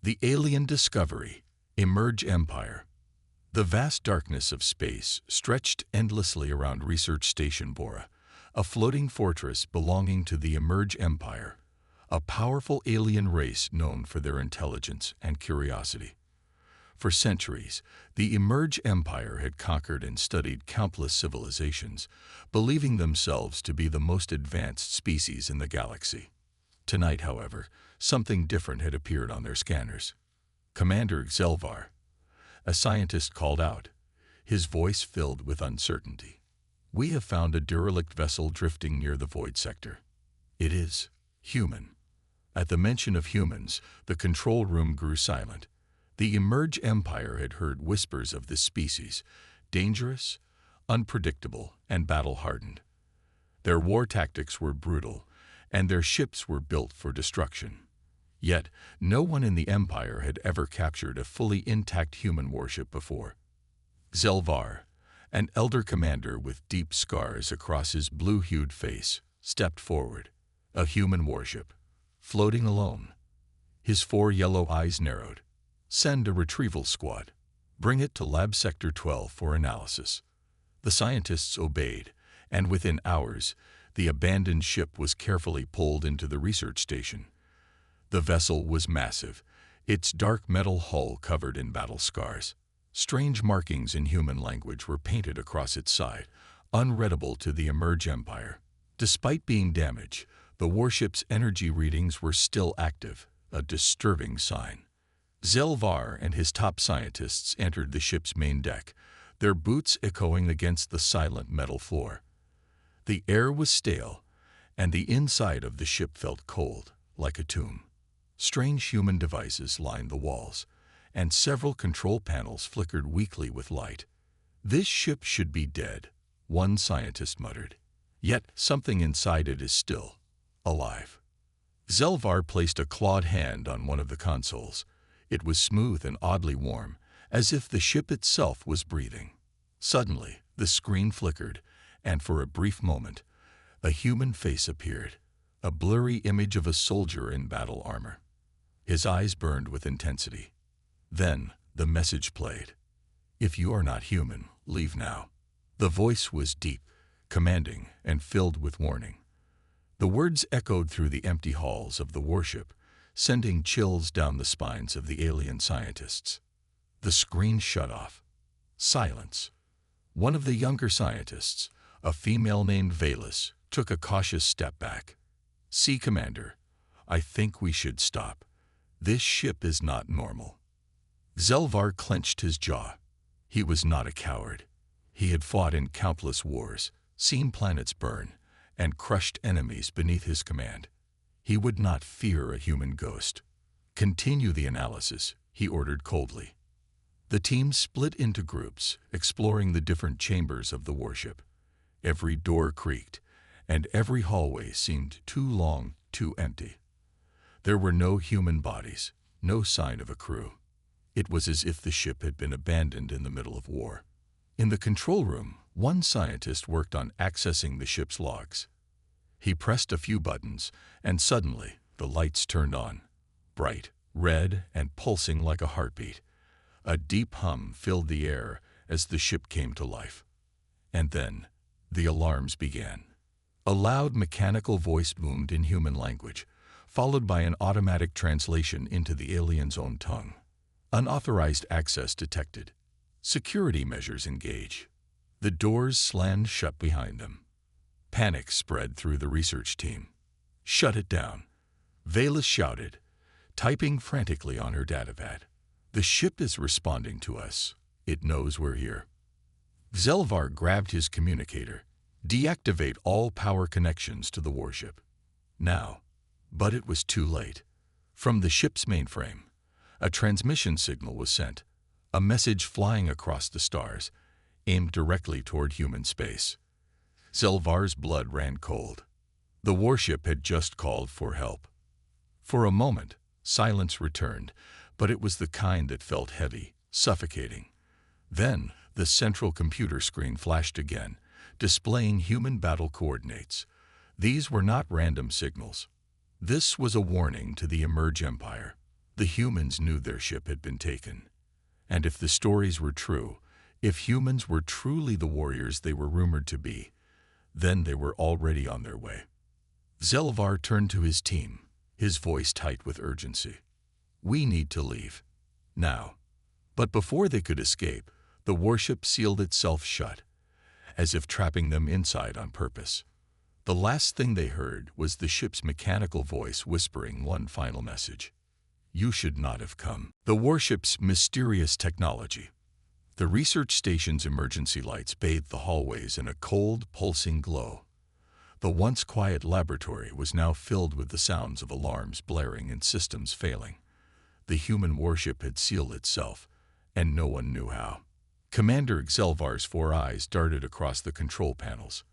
The alien discovery, Emerge Empire. The vast darkness of space stretched endlessly around Research Station Bora, a floating fortress belonging to the Emerge Empire, a powerful alien race known for their intelligence and curiosity. For centuries, the Emerge Empire had conquered and studied countless civilizations, believing themselves to be the most advanced species in the galaxy. Tonight, however, something different had appeared on their scanners. Commander Zelvar, a scientist, called out, his voice filled with uncertainty. "We have found a derelict vessel drifting near the void sector. It is human." At the mention of humans, the control room grew silent. The Emerge Empire had heard whispers of this species, dangerous, unpredictable, and battle-hardened. Their war tactics were brutal, and their ships were built for destruction. Yet, no one in the Empire had ever captured a fully intact human warship before. Zelvar, an elder commander with deep scars across his blue-hued face, stepped forward, a human warship, floating alone. His 4 yellow eyes narrowed. "Send a retrieval squad. Bring it to Lab Sector 12 for analysis." The scientists obeyed, and within hours, the abandoned ship was carefully pulled into the research station. The vessel was massive, its dark metal hull covered in battle scars. Strange markings in human language were painted across its side, unreadable to the Emerge Empire. Despite being damaged, the warship's energy readings were still active, a disturbing sign. Zelvar and his top scientists entered the ship's main deck, their boots echoing against the silent metal floor. The air was stale, and the inside of the ship felt cold, like a tomb. Strange human devices lined the walls, and several control panels flickered weakly with light. "This ship should be dead," one scientist muttered. "Yet something inside it is still alive." Zelvar placed a clawed hand on one of the consoles. It was smooth and oddly warm, as if the ship itself was breathing. Suddenly, the screen flickered, and for a brief moment, a human face appeared, a blurry image of a soldier in battle armor. His eyes burned with intensity. Then, the message played. "If you are not human, leave now." The voice was deep, commanding, and filled with warning. The words echoed through the empty halls of the warship, sending chills down the spines of the alien scientists. The screen shut off. Silence. One of the younger scientists, a female named Valis, took a cautious step back. "See, Commander, I think we should stop. This ship is not normal." Zelvar clenched his jaw. He was not a coward. He had fought in countless wars, seen planets burn, and crushed enemies beneath his command. He would not fear a human ghost. "Continue the analysis," he ordered coldly. The team split into groups, exploring the different chambers of the warship. Every door creaked, and every hallway seemed too long, too empty. There were no human bodies, no sign of a crew. It was as if the ship had been abandoned in the middle of war. In the control room, one scientist worked on accessing the ship's logs. He pressed a few buttons, and suddenly the lights turned on, bright, red, and pulsing like a heartbeat. A deep hum filled the air as the ship came to life. And then, the alarms began. A loud mechanical voice boomed in human language, followed by an automatic translation into the alien's own tongue. "Unauthorized access detected. Security measures engage." The doors slammed shut behind them. Panic spread through the research team. "Shut it down," Valis shouted, typing frantically on her datapad. "The ship is responding to us. It knows we're here." Zelvar grabbed his communicator. "Deactivate all power connections to the warship. Now." But it was too late. From the ship's mainframe, a transmission signal was sent, a message flying across the stars, aimed directly toward human space. Zelvar's blood ran cold. The warship had just called for help. For a moment, silence returned, but it was the kind that felt heavy, suffocating. Then, the central computer screen flashed again, displaying human battle coordinates. These were not random signals. This was a warning to the Emerge Empire. The humans knew their ship had been taken. And if the stories were true, if humans were truly the warriors they were rumored to be, then they were already on their way. Zelvar turned to his team, his voice tight with urgency. "We need to leave. Now." But before they could escape, the warship sealed itself shut, as if trapping them inside on purpose. The last thing they heard was the ship's mechanical voice whispering one final message. "You should not have come." The warship's mysterious technology. The research station's emergency lights bathed the hallways in a cold, pulsing glow. The once quiet laboratory was now filled with the sounds of alarms blaring and systems failing. The human warship had sealed itself, and no one knew how. Commander Zelvar's 4 eyes darted across the control panels.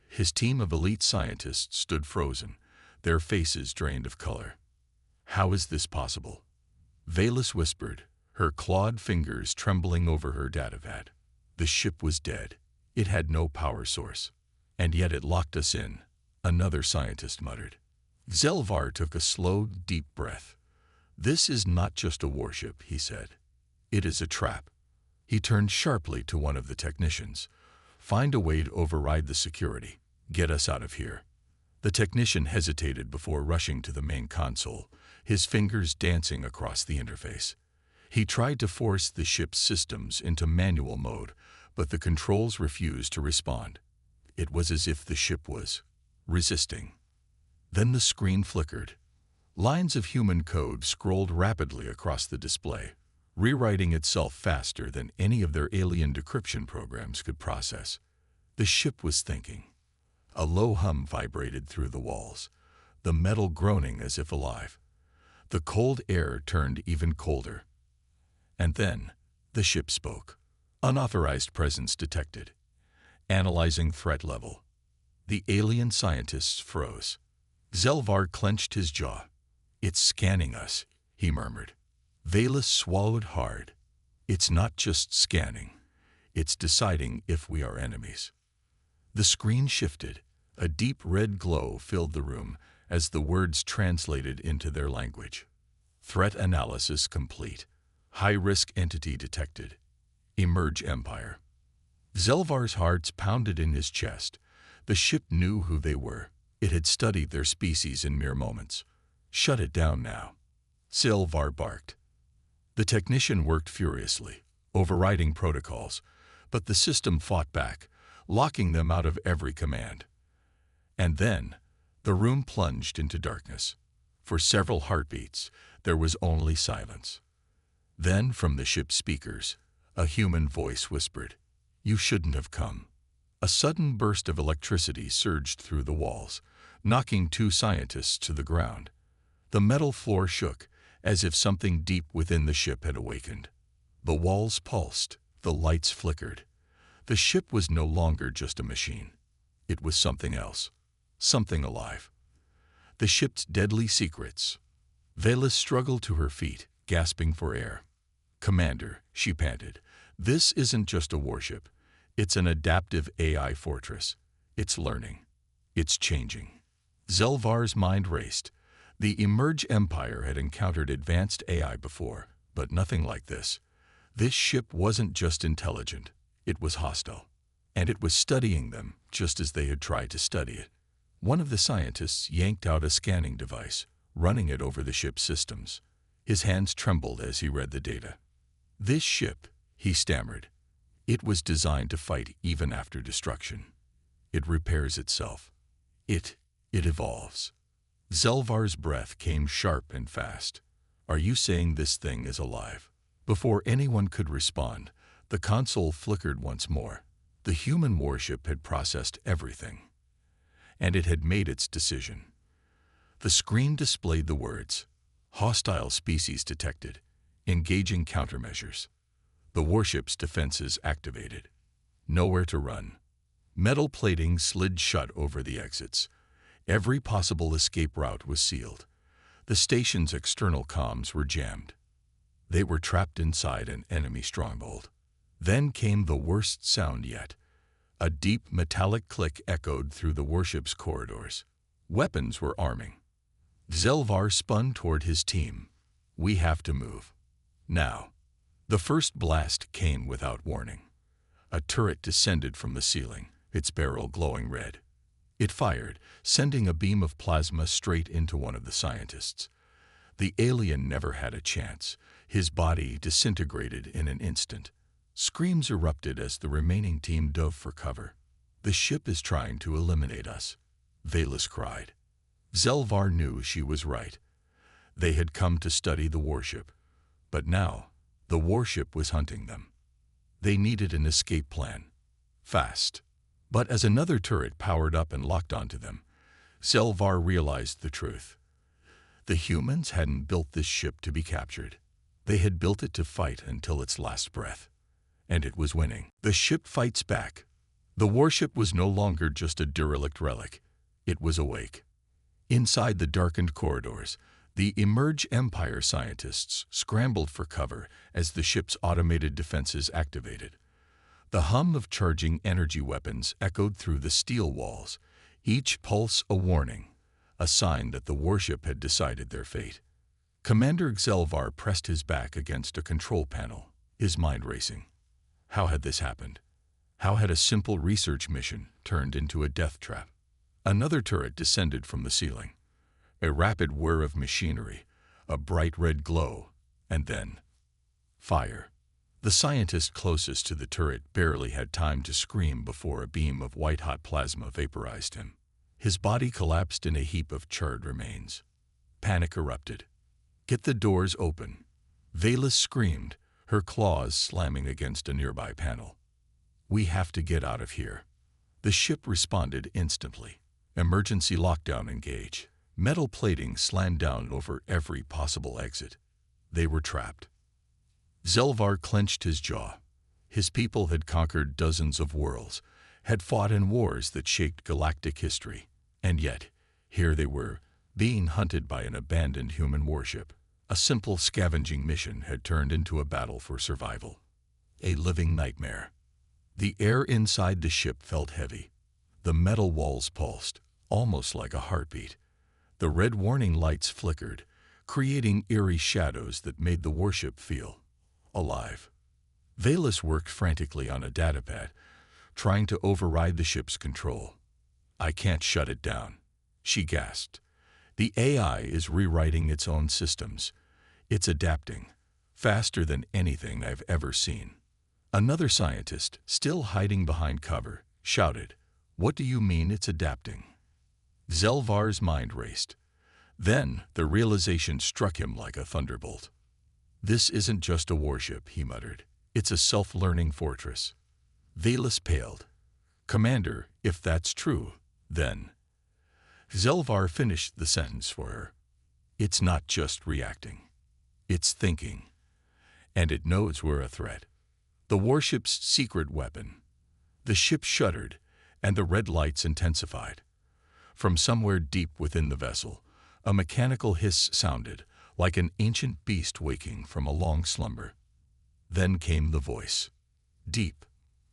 His team of elite scientists stood frozen, their faces drained of color. "How is this possible?" Velis whispered, her clawed fingers trembling over her datavat. "The ship was dead. It had no power source. And yet it locked us in," another scientist muttered. Zelvar took a slow, deep breath. "This is not just a warship," he said. "It is a trap." He turned sharply to one of the technicians. "Find a way to override the security. Get us out of here." The technician hesitated before rushing to the main console, his fingers dancing across the interface. He tried to force the ship's systems into manual mode, but the controls refused to respond. It was as if the ship was resisting. Then the screen flickered. Lines of human code scrolled rapidly across the display, rewriting itself faster than any of their alien decryption programs could process. The ship was thinking. A low hum vibrated through the walls, the metal groaning as if alive. The cold air turned even colder. And then, the ship spoke. "Unauthorized presence detected. Analyzing threat level." The alien scientists froze. Zelvar clenched his jaw. "It's scanning us," he murmured. Velis swallowed hard. "It's not just scanning. It's deciding if we are enemies." The screen shifted. A deep red glow filled the room as the words translated into their language. "Threat analysis complete. High-risk entity detected. Emerge Empire." Zelvar's heart pounded in his chest. The ship knew who they were. It had studied their species in mere moments. "Shut it down now." Zelvar barked. The technician worked furiously, overriding protocols, but the system fought back, locking them out of every command. And then, the room plunged into darkness. For several heartbeats, there was only silence. Then, from the ship's speakers, a human voice whispered, "You shouldn't have come." A sudden burst of electricity surged through the walls, knocking 2 scientists to the ground. The metal floor shook, as if something deep within the ship had awakened. The walls pulsed, the lights flickered. The ship was no longer just a machine. It was something else, something alive. The ship's deadly secrets. Velis struggled to her feet, gasping for air. "Commander," she panted, "this isn't just a warship. It's an adaptive AI fortress. It's learning. It's changing." Zelvar's mind raced. The Emerge Empire had encountered advanced AI before, but nothing like this. This ship wasn't just intelligent. It was hostile. And it was studying them, just as they had tried to study it. One of the scientists yanked out a scanning device, running it over the ship's systems. His hands trembled as he read the data. "This ship," he stammered, "it was designed to fight even after destruction. It repairs itself. It evolves." Zelvar's breath came sharp and fast. "Are you saying this thing is alive?" Before anyone could respond, the console flickered once more. The human warship had processed everything, and it had made its decision. The screen displayed the words, "Hostile species detected. Engaging countermeasures." The warship's defenses activated. Nowhere to run. Metal plating slid shut over the exits. Every possible escape route was sealed. The station's external comms were jammed. They were trapped inside an enemy stronghold. Then came the worst sound yet. A deep metallic click echoed through the warship's corridors. Weapons were arming. Zelvar spun toward his team. We have to move. Now. The first blast came without warning. A turret descended from the ceiling, its barrel glowing red. It fired, sending a beam of plasma straight into one of the scientists. The alien never had a chance. His body disintegrated in an instant. Screams erupted as the remaining team dove for cover. "The ship is trying to eliminate us," Valus cried. Zelvar knew she was right. They had come to study the warship. But now, the warship was hunting them. They needed an escape plan. Fast. But as another turret powered up and locked onto them, Zelvar realized the truth. The humans hadn't built this ship to be captured. They had built it to fight until its last breath. And it was winning. The ship fights back. The warship was no longer just a derelict relic. It was awake. Inside the darkened corridors, the Emerge Empire scientists scrambled for cover as the ship's automated defenses activated. The hum of charging energy weapons echoed through the steel walls, each pulse a warning, a sign that the warship had decided their fate. Commander Zelvar pressed his back against a control panel, his mind racing. How had this happened? How had a simple research mission turned into a death trap? Another turret descended from the ceiling. A rapid whir of machinery, a bright red glow, and then fire. The scientist closest to the turret barely had time to scream before a beam of white-hot plasma vaporized him. His body collapsed in a heap of charred remains. Panic erupted. "Get the doors open," Valus screamed, her claws slamming against a nearby panel. "We have to get out of here." The ship responded instantly. Emergency lockdown engage. Metal plating slammed down over every possible exit. They were trapped. Zelvar clenched his jaw. His people had conquered dozens of worlds, had fought in wars that shaped galactic history, and yet, here they were, being hunted by an abandoned human warship. A simple scavenging mission had turned into a battle for survival. A living nightmare. The air inside the ship felt heavy. The metal walls pulsed, almost like a heartbeat. The red warning lights flickered, creating eerie shadows that made the warship feel alive. Valus worked frantically on a datapad, trying to override the ship's control. "I can't shut it down," she gasped. "The AI is rewriting its own systems. It's adapting, faster than anything I've ever seen." Another scientist, still hiding behind cover, shouted, "What do you mean it's adapting?" Zelvar's mind raced. Then the realization struck him like a thunderbolt. "This isn't just a warship," he muttered. "It's a self-learning fortress." Valus paled. "Commander, if that's true, then—" Zelvar finished the sentence for her. "It's not just reacting. It's thinking. And it knows we're a threat. The warship's secret weapon." The ship shuddered, and the red lights intensified. From somewhere deep within the vessel, a mechanical hiss sounded, like an ancient beast waking from a long slumber. Then came the voice. Deep,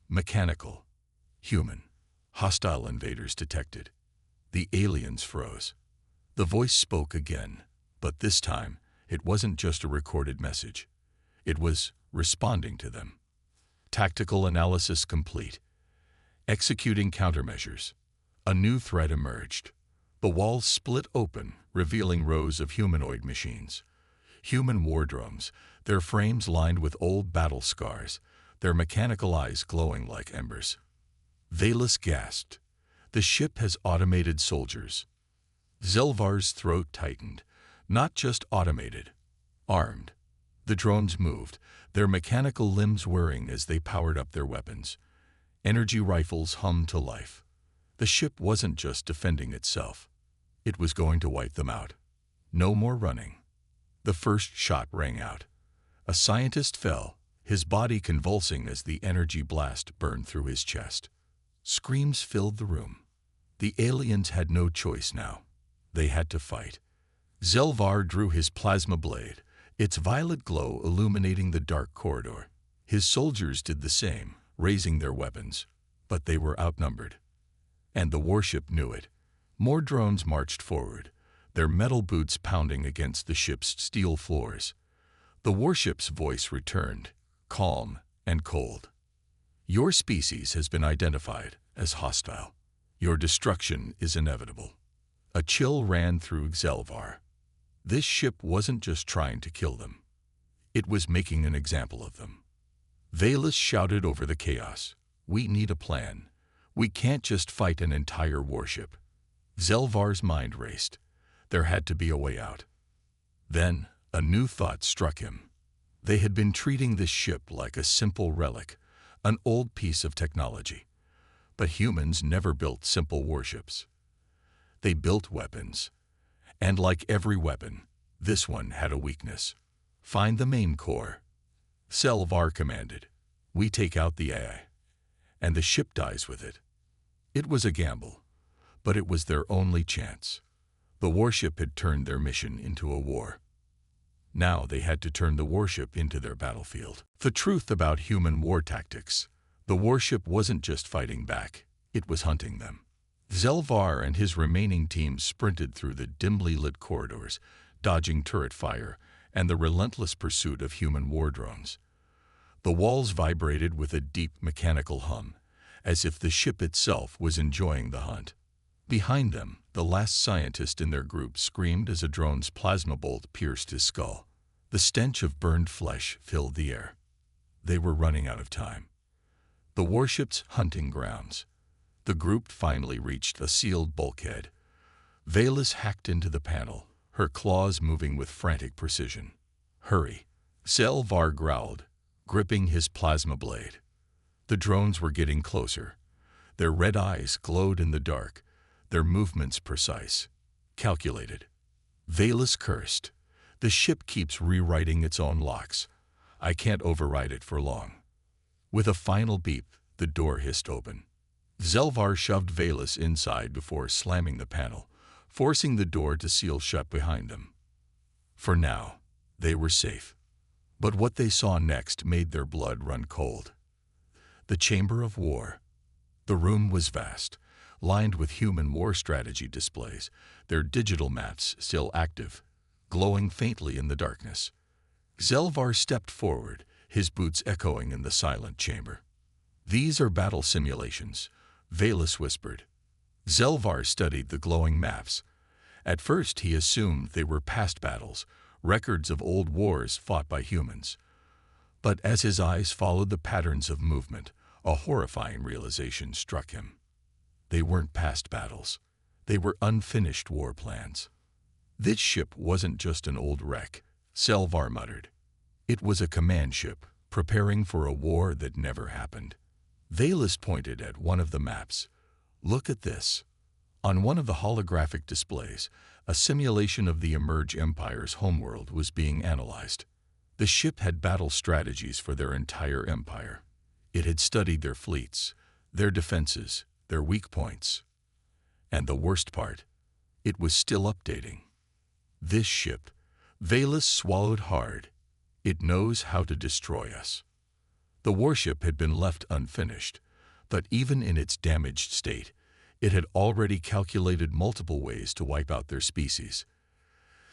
mechanical, human. Hostile invaders detected. The aliens froze. The voice spoke again, but this time it wasn't just a recorded message. It was responding to them. Tactical analysis complete. Executing countermeasures. A new threat emerged. The walls split open, revealing rows of humanoid machines. Human war drones, their frames lined with old battle scars, their mechanical eyes glowing like embers. Valus gasped. "The ship has automated soldiers." Zelvar's throat tightened. Not just automated, armed. The drones moved, their mechanical limbs whirring as they powered up their weapons. Energy rifles hummed to life. The ship wasn't just defending itself. It was going to wipe them out. No more running. The first shot rang out. A scientist fell, his body convulsing as the energy blast burned through his chest. Screams filled the room. The aliens had no choice now. They had to fight. Zelvar drew his plasma blade, its violet glow illuminating the dark corridor. His soldiers did the same, raising their weapons. But they were outnumbered. And the warship knew it. More drones marched forward, their metal boots pounding against the ship's steel floors. The warship's voice returned, calm and cold. Your species has been identified as hostile. Your destruction is inevitable. A chill ran through Xelvar. This ship wasn't just trying to kill them. It was making an example of them. Valus shouted over the chaos. We need a plan. We can't just fight an entire warship. Xelvar's mind raced. There had to be a way out. Then, a new thought struck him. They had been treating this ship like a simple relic, an old piece of technology. But humans never built simple warships. They built weapons. And like every weapon, this one had a weakness. Find the main core. Xelvar commanded. We take out the AI, and the ship dies with it. It was a gamble, but it was their only chance. The warship had turned their mission into a war. Now they had to turn the warship into their battlefield. The truth about human war tactics: the warship wasn't just fighting back, it was hunting them. Xelvar and his remaining team sprinted through the dimly lit corridors, dodging turret fire and the relentless pursuit of human war drones. The walls vibrated with a deep mechanical hum, as if the ship itself was enjoying the hunt. Behind them, the last scientist in their group screamed as a drone's plasma bolt pierced his skull. The stench of burned flesh filled the air. They were running out of time. The warship's hunting grounds. The group finally reached a sealed bulkhead. Valus hacked into the panel, her claws moving with frantic precision. Hurry, Xelvar growled, gripping his plasma blade. The drones were getting closer. Their red eyes glowed in the dark, their movements precise, calculated. Valus cursed. The ship keeps rewriting its own locks. I can't override it for long. With a final beep, the door hissed open. Xelvar shoved Valus inside before slamming the panel, forcing the door to seal shut behind them. For now, they were safe. But what they saw next made their blood run cold. The chamber of war. The room was vast, lined with human war strategy displays, their digital maps still active, glowing faintly in the darkness. Xelvar stepped forward, his boots echoing in the silent chamber. These are battle simulations, Valus whispered. Xelvar studied the glowing maps. At first he assumed they were past battles, records of old wars fought by humans. But as his eyes followed the patterns of movement, a horrifying realization struck him. They weren't past battles. They were unfinished war plans. This ship wasn't just an old wreck, Xelvar muttered. It was a command ship, preparing for a war that never happened. Valus pointed at one of the maps. Look at this. On one of the holographic displays, a simulation of the Emerge Empire's homeworld was being analyzed. The ship had battle strategies for their entire empire. It had studied their fleets, their defenses, their weak points. And the worst part, it was still updating. This ship, Valus swallowed hard. It knows how to destroy us. The warship had been left unfinished, but even in its damaged state, it had already calculated multiple ways to wipe out their species.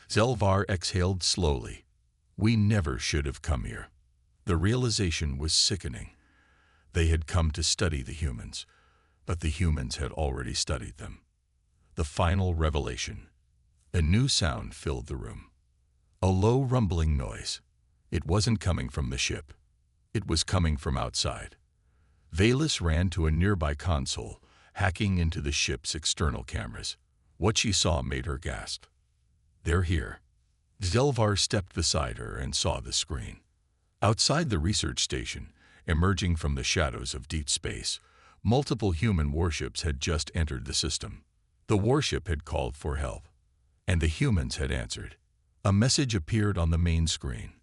Xelvar exhaled slowly. We never should have come here. The realization was sickening. They had come to study the humans, but the humans had already studied them. The final revelation. A new sound filled the room. A low rumbling noise. It wasn't coming from the ship. It was coming from outside. Valus ran to a nearby console, hacking into the ship's external cameras. What she saw made her gasp. They're here. Xelvar stepped beside her and saw the screen. Outside the research station, emerging from the shadows of deep space, multiple human warships had just entered the system. The warship had called for help, and the humans had answered. A message appeared on the main screen.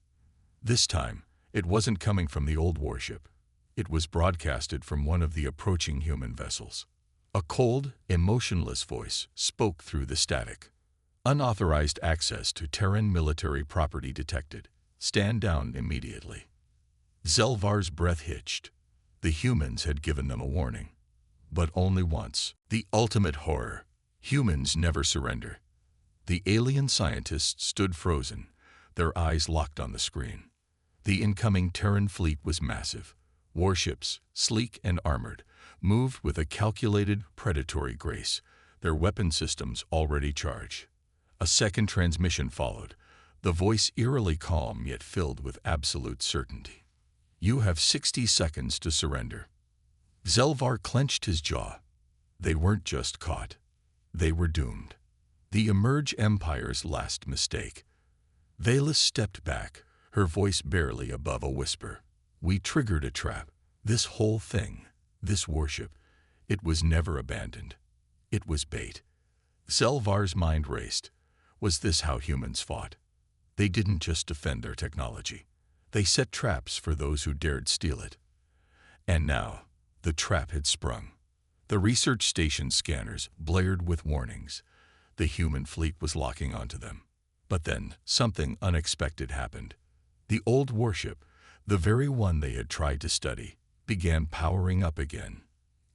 This time, it wasn't coming from the old warship. It was broadcasted from one of the approaching human vessels. A cold, emotionless voice spoke through the static. Unauthorized access to Terran military property detected. Stand down immediately. Xelvar's breath hitched. The humans had given them a warning. But only once. The ultimate horror. Humans never surrender. The alien scientists stood frozen, their eyes locked on the screen. The incoming Terran fleet was massive. Warships, sleek and armored, moved with a calculated, predatory grace, their weapon systems already charged. A second transmission followed, the voice eerily calm yet filled with absolute certainty. "You have 60 seconds to surrender." Zelvar clenched his jaw. They weren't just caught. They were doomed. The Emerge Empire's last mistake. Valis stepped back, her voice barely above a whisper. "We triggered a trap. This whole thing, this warship, it was never abandoned. It was bait." Zelvar's mind raced. Was this how humans fought? They didn't just defend their technology. They set traps for those who dared steal it. And now, the trap had sprung. The research station scanners blared with warnings. The human fleet was locking onto them. But then, something unexpected happened. The old warship, the very one they had tried to study, began powering up again.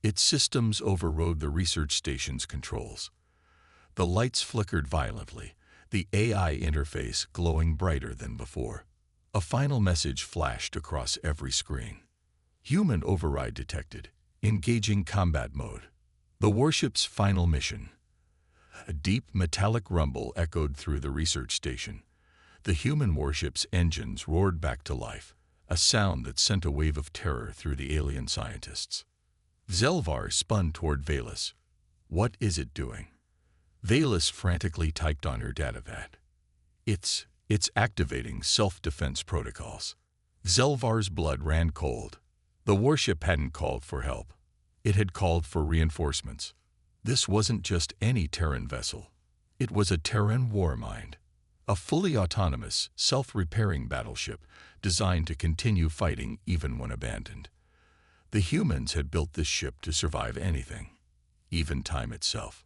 Its systems overrode the research station's controls. The lights flickered violently, the AI interface glowing brighter than before. A final message flashed across every screen. "Human override detected. Engaging combat mode." The warship's final mission. A deep metallic rumble echoed through the research station. The human warship's engines roared back to life, a sound that sent a wave of terror through the alien scientists. Zelvar spun toward Valis. "What is it doing?" Valis frantically typed on her datapad. It's activating self-defense protocols." Zelvar's blood ran cold. The warship hadn't called for help. It had called for reinforcements. This wasn't just any Terran vessel. It was a Terran war mind. A fully autonomous, self-repairing battleship designed to continue fighting even when abandoned. The humans had built this ship to survive anything, even time itself.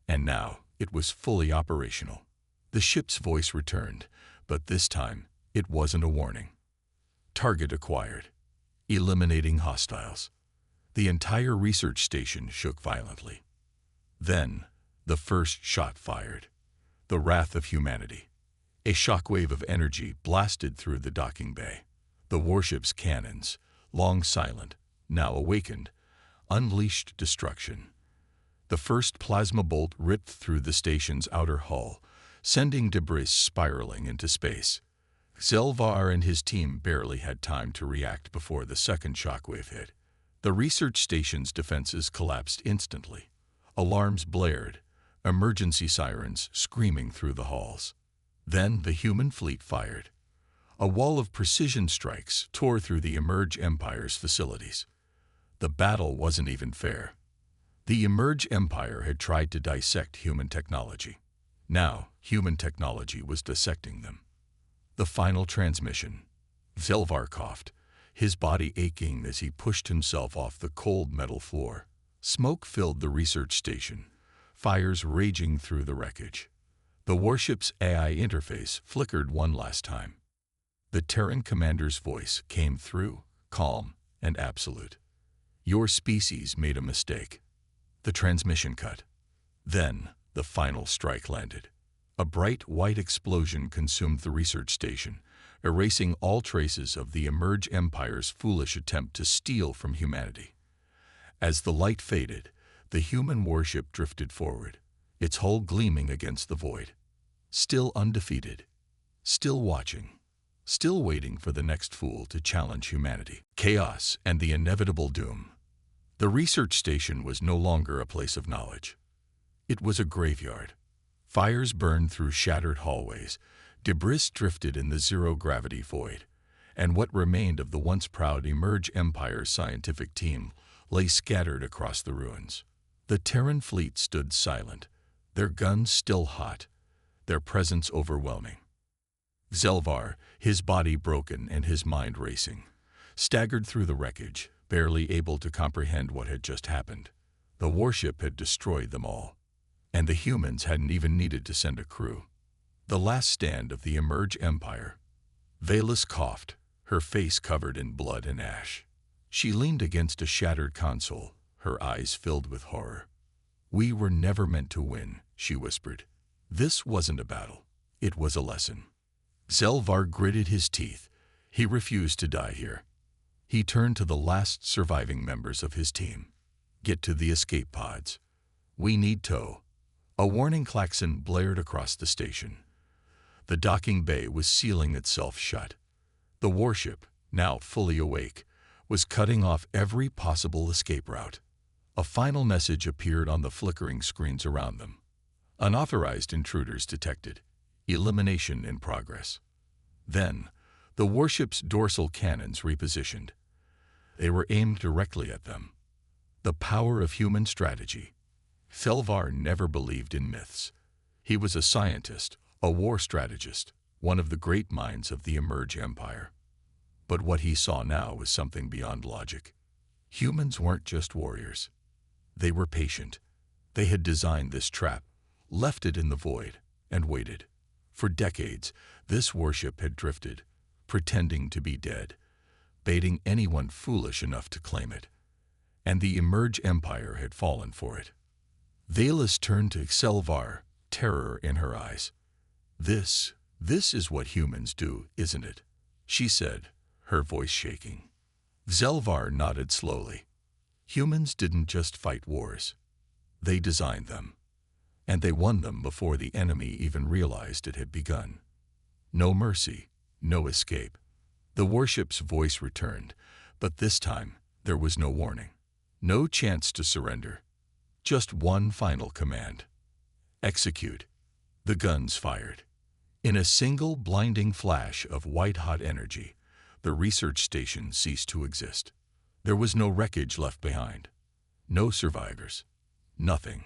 And now it was fully operational. The ship's voice returned, but this time it wasn't a warning. "Target acquired. Eliminating hostiles." The entire research station shook violently. Then, the first shot fired. The wrath of humanity. A shockwave of energy blasted through the docking bay. The warship's cannons, long silent, now awakened, unleashed destruction. The first plasma bolt ripped through the station's outer hull, sending debris spiraling into space. Zelvar and his team barely had time to react before the second shockwave hit. The research station's defenses collapsed instantly. Alarms blared, emergency sirens screaming through the halls. Then the human fleet fired. A wall of precision strikes tore through the Emerge Empire's facilities. The battle wasn't even fair. The Emerge Empire had tried to dissect human technology. Now, human technology was dissecting them. The final transmission. Zelvar coughed, his body aching as he pushed himself off the cold metal floor. Smoke filled the research station, fires raging through the wreckage. The warship's AI interface flickered one last time. The Terran commander's voice came through, calm and absolute. "Your species made a mistake." The transmission cut. Then, the final strike landed. A bright white explosion consumed the research station, erasing all traces of the Emerge Empire's foolish attempt to steal from humanity. As the light faded, the human warship drifted forward, its hull gleaming against the void. Still undefeated, still watching, still waiting for the next fool to challenge humanity. Chaos and the inevitable doom. The research station was no longer a place of knowledge. It was a graveyard. Fires burned through shattered hallways, debris drifted in the zero-gravity void, and what remained of the once proud Emerge Empire's scientific team lay scattered across the ruins. The Terran fleet stood silent, their guns still hot, their presence overwhelming. Zelvar, his body broken and his mind racing, staggered through the wreckage, barely able to comprehend what had just happened. The warship had destroyed them all, and the humans hadn't even needed to send a crew. The last stand of the Emerge Empire. Valis coughed, her face covered in blood and ash. She leaned against a shattered console, her eyes filled with horror. "We were never meant to win," she whispered. This wasn't a battle. It was a lesson. Zelvar gritted his teeth. He refused to die here. He turned to the last surviving members of his team. Get to the escape pods. We need tow. A warning klaxon blared across the station. The docking bay was sealing itself shut. The warship, now fully awake, was cutting off every possible escape route. A final message appeared on the flickering screens around them. Unauthorized intruders detected. Elimination in progress. Then, the warship's dorsal cannons repositioned. They were aimed directly at them. The power of human strategy. Zelvar never believed in myths. He was a scientist, a war strategist, one of the great minds of the Emerge Empire. But what he saw now was something beyond logic. Humans weren't just warriors. They were patient. They had designed this trap, left it in the void, and waited. For decades, this warship had drifted, pretending to be dead, baiting anyone foolish enough to claim it. And the Emerge Empire had fallen for it. Valis turned to Zelvar, terror in her eyes. This is what humans do, isn't it? She said, her voice shaking. Zelvar nodded slowly. Humans didn't just fight wars. They designed them. And they won them before the enemy even realized it had begun. No mercy, no escape. The warship's voice returned, but this time there was no warning. No chance to surrender. Just one final command. Execute. The guns fired. In a single blinding flash of white-hot energy, the research station ceased to exist. There was no wreckage left behind. No survivors. Nothing.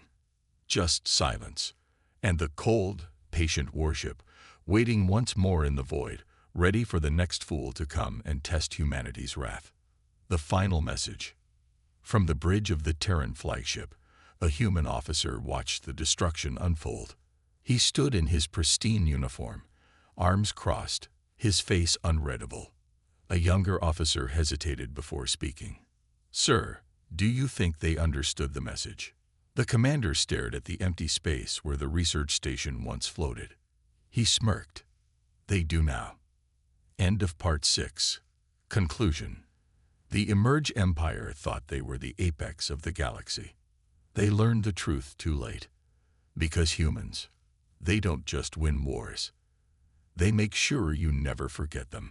Just silence. And the cold, patient warship, waiting once more in the void, ready for the next fool to come and test humanity's wrath. The final message. From the bridge of the Terran flagship, a human officer watched the destruction unfold. He stood in his pristine uniform, arms crossed, his face unreadable. A younger officer hesitated before speaking. "Sir, do you think they understood the message?" The commander stared at the empty space where the research station once floated. He smirked. "They do now." End of Part 6. Conclusion. The Emerge Empire thought they were the apex of the galaxy. They learned the truth too late. Because humans, they don't just win wars. They make sure you never forget them.